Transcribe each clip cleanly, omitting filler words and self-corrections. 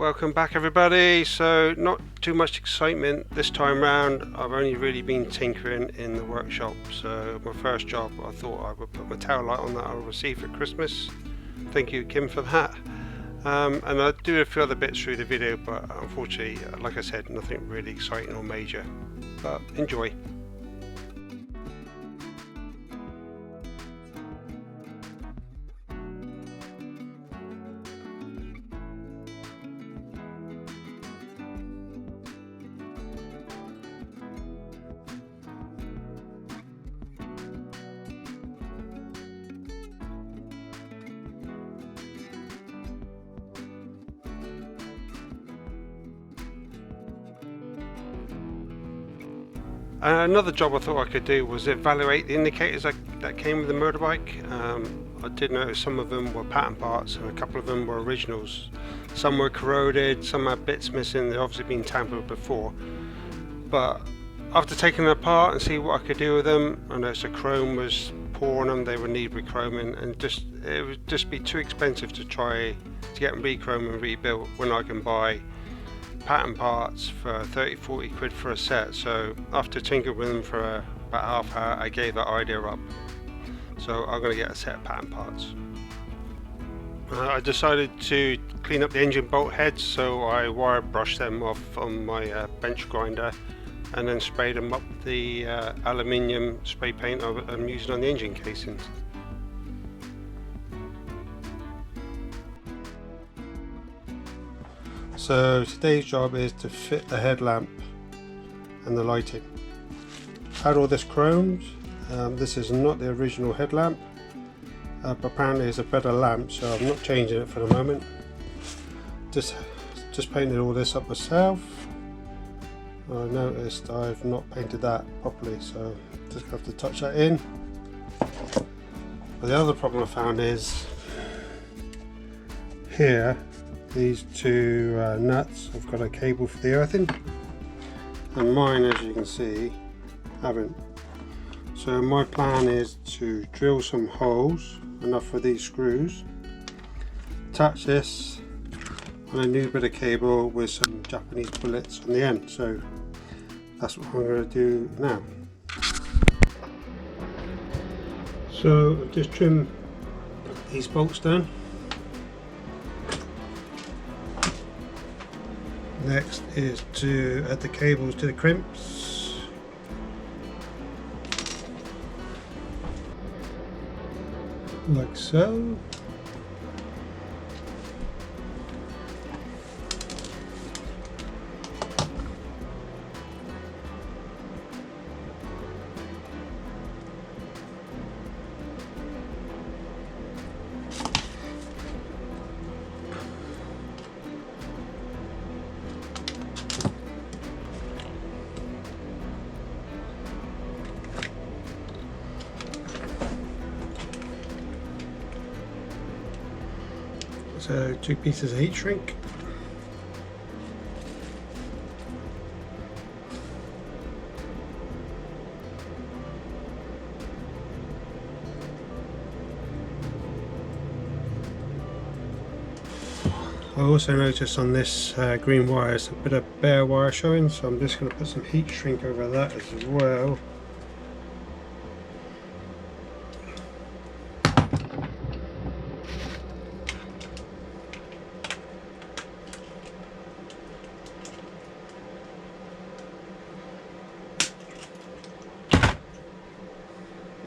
Welcome back everybody. So not too much excitement this time round. I've only really been tinkering in the workshop. So my first job, I thought I would put my tail light on that I received for Christmas. Thank you, Kim, for that. And I do a few other bits through the video, but unfortunately, like I said, nothing really exciting or major. But enjoy. Another job I thought I could do was evaluate the indicators that came with the motorbike. I did notice some of them were pattern parts and a couple of them were originals. Some were corroded, some had bits missing, they've obviously been tampered with before. But after taking them apart and see what I could do with them, I noticed the chrome was poor on them, they would need rechroming, and it would just be too expensive to try to get them rechromed and rebuilt when I can buy pattern parts for 30-40 quid for a set. So after tinkering with them for about half hour, I gave that idea up. So I'm going to get a set of pattern parts. I decided to clean up the engine bolt heads, so I wire brushed them off on my bench grinder and then sprayed them up with the aluminium spray paint I'm using on the engine casings. So today's job is to fit the headlamp and the lighting. Had all this chromed. This is not the original headlamp, but apparently it's a better lamp, so I'm not changing it for the moment. Just painted all this up myself. I noticed I've not painted that properly, so just have to touch that in. But the other problem I found is here. These two nuts have got a cable for the earthing, and mine, as you can see, haven't. So my plan is to drill some holes, enough for these screws, attach this on a new bit of cable with some Japanese bullets on the end. So that's what I'm going to do now. So I've just trimmed these bolts down. Next is to add the cables to the crimps. Like so. So 2 pieces of heat shrink. I also noticed on this green wire there's a bit of bare wire showing, so I'm just going to put some heat shrink over that as well.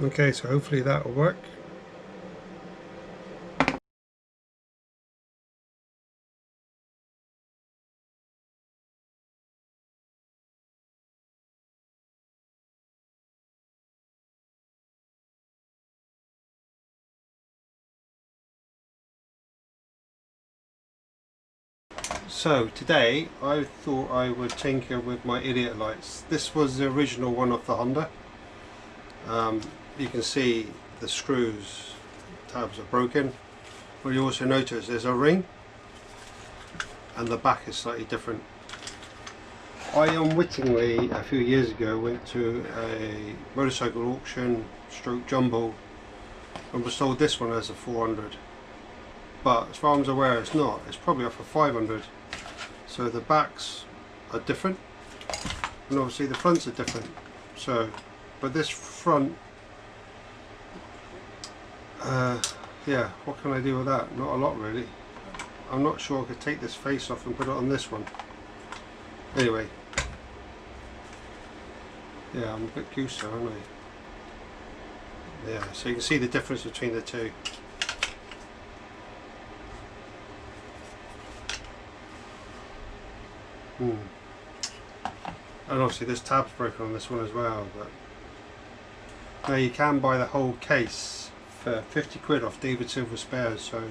Okay, so hopefully that will work. So today I thought I would tinker with my idiot lights. This was the original one off the Honda. You can see the screws tabs are broken, but you also notice there's a ring and the back is slightly different. I unwittingly a few years ago went to a motorcycle auction stroke jumble and was sold this one as a 400, but as far as I'm aware it's not. It's probably off a 500. So the backs are different, and obviously the fronts are different. So, but this front, yeah, what can I do with that? Not a lot really. I'm not sure I could take this face off and put it on this one. Anyway, yeah, I'm a bit goose there, aren't I? Yeah, so you can see the difference between the two. And obviously this tab's broken on this one as well, but now you can buy the whole case for 50 quid off David Silver Spares, so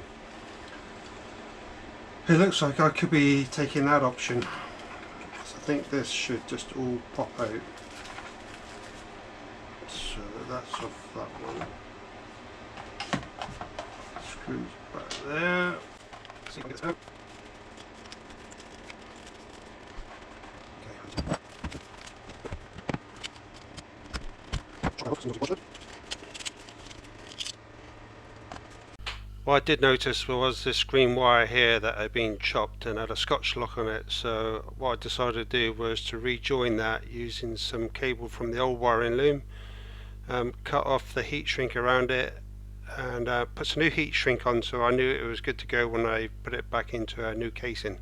it looks like I could be taking that option. So I think this should just all pop out. So that's off that one. Screws back there. See if we can get this out. What I did notice was this green wire here that had been chopped and had a Scotch lock on it, so what I decided to do was to rejoin that using some cable from the old wiring loom, cut off the heat shrink around it and put some new heat shrink on, so I knew it was good to go when I put it back into a new casing.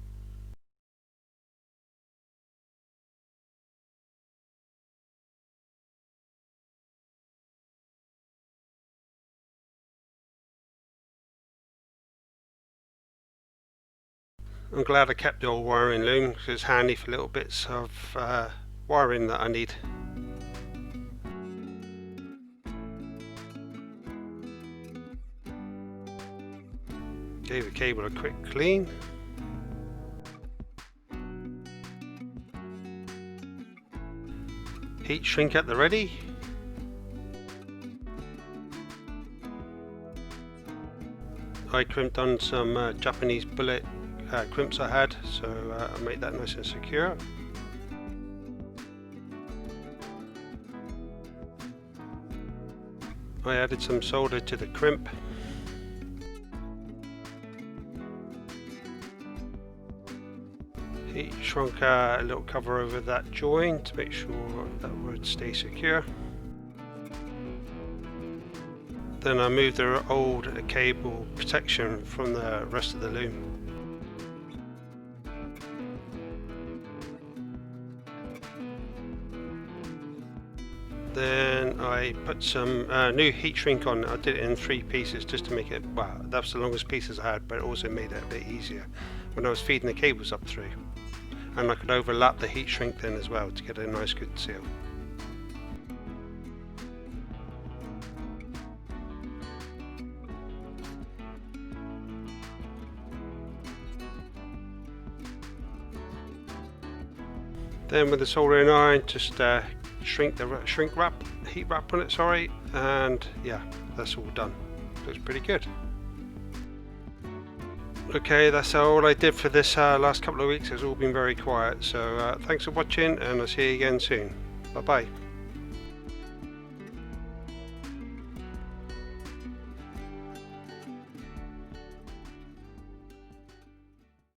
I'm glad I kept the old wiring loom because it's handy for little bits of wiring that I need. Gave the cable a quick clean. Heat shrink at the ready. I crimped on some Japanese bullet crimps I had, so I made that nice and secure. I added some solder to the crimp. Heat shrunk a little cover over that joint to make sure that would stay secure. Then I moved the old cable protection from the rest of the loom. Then I put some new heat shrink on. I did it in 3 pieces just to make it, well, that's the longest pieces I had, but it also made it a bit easier when I was feeding the cables up through. And I could overlap the heat shrink then as well to get a nice good seal. Then with the soldering iron, just heat wrap on it, sorry, and yeah, that's all done. Looks pretty good. Okay, that's all I did for this last couple of weeks. It's all been very quiet, so thanks for watching and I'll see you again soon. Bye bye.